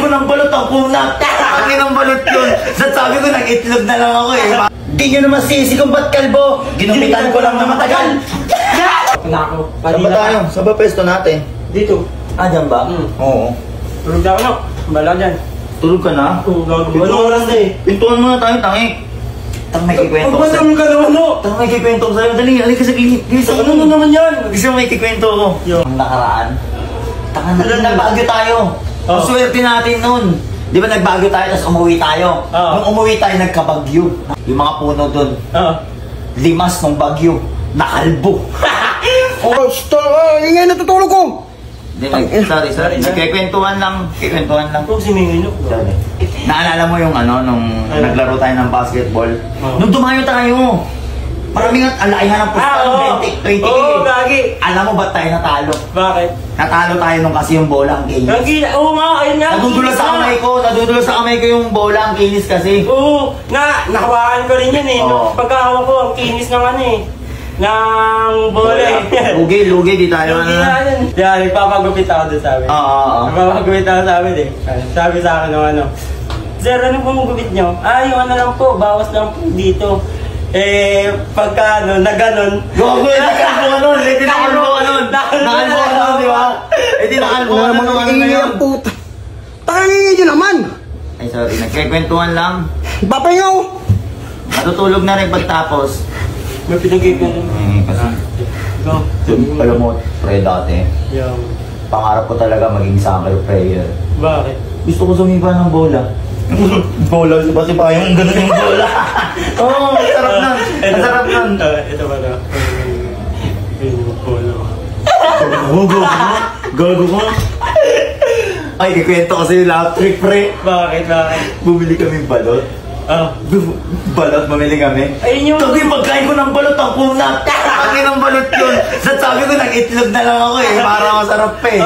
ko ng balot ang punat. Akin ang balot yun. Sabi ko, nag-itlog na lang ako eh. Di nyo naman sisi kung ba't kalbo. Ginupitan ko lang na matagal. Nako, Saan ba tayo? Saan ba pesto natin? Dito. Ah, dyan ba? Oo. Tulog na ako, no? Bala dyan. Tulog ka na? Oo, gago. Anong oras na eh? Pintuan muna tayo, tangi. Tang may kikwento ko sa'yo. Pagpasama ka naman, no? Tang may kikwento ko sa'yo. Dali, alay ka sa gilid. Ano mo naman yan? Gusto may kikwento ko. Ang nakaraan. Tanga na, Ilan nagbagyo tayo. Ang swerte natin nun. Di ba nagbagyo tayo, tapos umuwi tayo? Nung umuwi tayo, nagkabagyo. Yung mga puno dun. Limas ng bagyo. Nakalbo. Oh, stop! Ingay, natutulog ko! Sorry. Kikwentuhan lang. Huwag si Mingay, no? Sorry. Naalala mo yung nung naglaro tayo ng basketball? Nung dumayo tayo, maraming alayan ng pusta, 20K. Oo, gagi. Alam mo ba't tayo natalo? Bakit? Natalo tayo nung kasi yung bola ang kinis. Oo nga, ayun nga. Nadudulas sa kamay ko yung bola ang kinis kasi. Oo, nakawakan ko rin yan eh. Pagkahawak ko, ang kinis naman eh. Ng bola eh. Lugi, di tayo Yan, nagpapagupit ako doon sabi. Nagpapagupit ako sabi eh. Sabi sa akin ng Sir, ano pong gupit nyo? Yung lang po, bawas lang po dito. Pagka naganon. Gogo, nakalbo di ba? Di nakalbo Ang puta. Takangingin nyo naman! Ay, sorry, nagkikwentuhan lang. Papahingaw! Matutulog na rin pagtapos. May pinagkikon. Kasi, alam mo, pre dati, pangarap ko talaga maging soccer player. Bakit? Gusto ko sumipa ng bola. Bola, kasi pa yung ganun yung bola. Oo, ang sarap nun. Ito ba na? Gago ko. Ay, kikwento ko sa'yo lahat, pre. Bakit? Bumili kami balot. Balot, mamili kami. Ayun yung... Sabi, pagkain ko ng balot, ang punat. Akin ang balot yun. Sabi ko, nag-itlog na lang ako eh. Para masarap eh.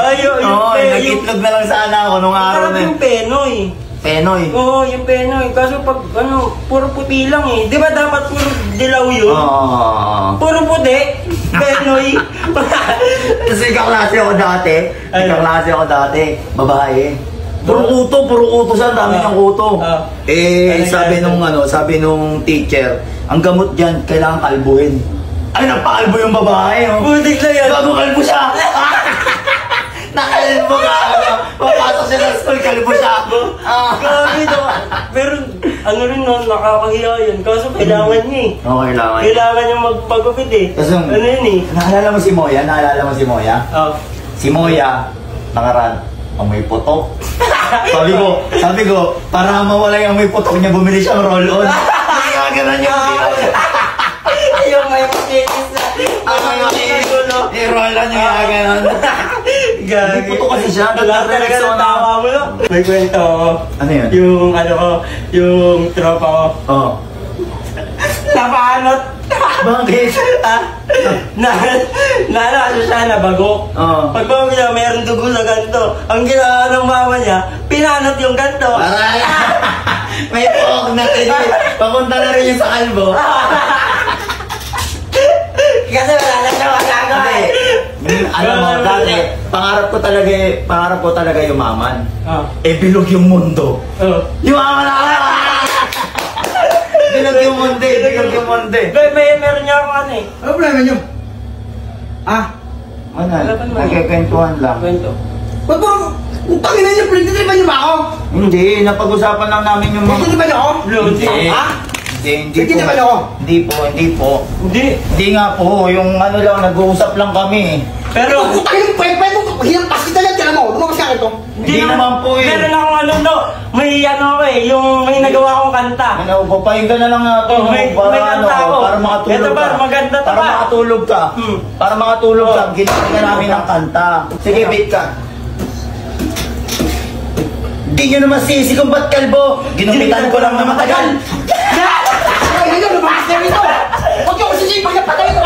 Oo, nag-itlog na lang sana ako nung araw na yun. Yung Penoy. Penoy? Oo, yung Penoy. Kaso pag, puro puti lang eh. Di ba dapat puro dilaw yun? Oo. Puro puti. Penoy. Kasi kaklase ako dati. Babae. Puro uto sa dami ng uto. Sabi nung teacher, ang gamot diyan kailangan kalbuhin. Ay, napakalbo yung babae, oh. Butik na yan. Bago kalbo siya. Nakalbo ka. Papasok siya sa school, kalbo siya. Grabe no. Pero ano rin no, nakakahiya yun. Kaso kailangan niya eh. Oo, kailangan. Kailangan niya magpagupit eh. Kasi, ano yun eh. Naalala mo si Moya? Oo. Si Moya, nakaraan, amoy putok. Sabi ko, para mawala yung amoy putok niya, bumili siyang roll-on. Ganun yung yung may makinis na. I-roll-on yung ganun. May putok kasi siya. Talaga natawa mo no? May kwento ako. Ano yun? Yung tropa ko. Oo. Napaanot. Bakit? Ano siya, nabagok. Pag bago niya, mayroong dugo sa ganito. Ang ginawa ng mama niya, pinanot yung ganito. Aray! May puok na rin. Papunta na rin yung sa kalbo. Kasi wala na siya magago eh. Alam mo, dati, pangarap ko talaga yumaman. Bilog yung mundo. Yumaman ako! Bilog yung mundo. Meron niya akong ano eh. Ano problema nyo? Nagkikwentuhan lang. Kwento. Ba't ba? Utangin na niyo, pinitinipan niyo ba ako? Hindi, napag-usapan lang namin yung mga... Pinitinipan niyo ako? Hindi po. Hindi nga po, yung lang, nag-uusap lang kami. Pero... Utangin yung pwede mo, hinampas kita lang, tira mo, lumabas ka ito. Hindi naman po eh. Meron akong may yung may nagawa akong kanta. Papahinggan na lang natin. Para makatulog ka. Maganda to para makatulog ka. Para makatulog ka, ginagawa namin ng kanta. Sige, beat ka. Di nyo naman sisi kung ba't kalbo. Ginupitan ko lang na matagal. Ay, lumabas na rito! Huwag niyo ko sisipag na patayin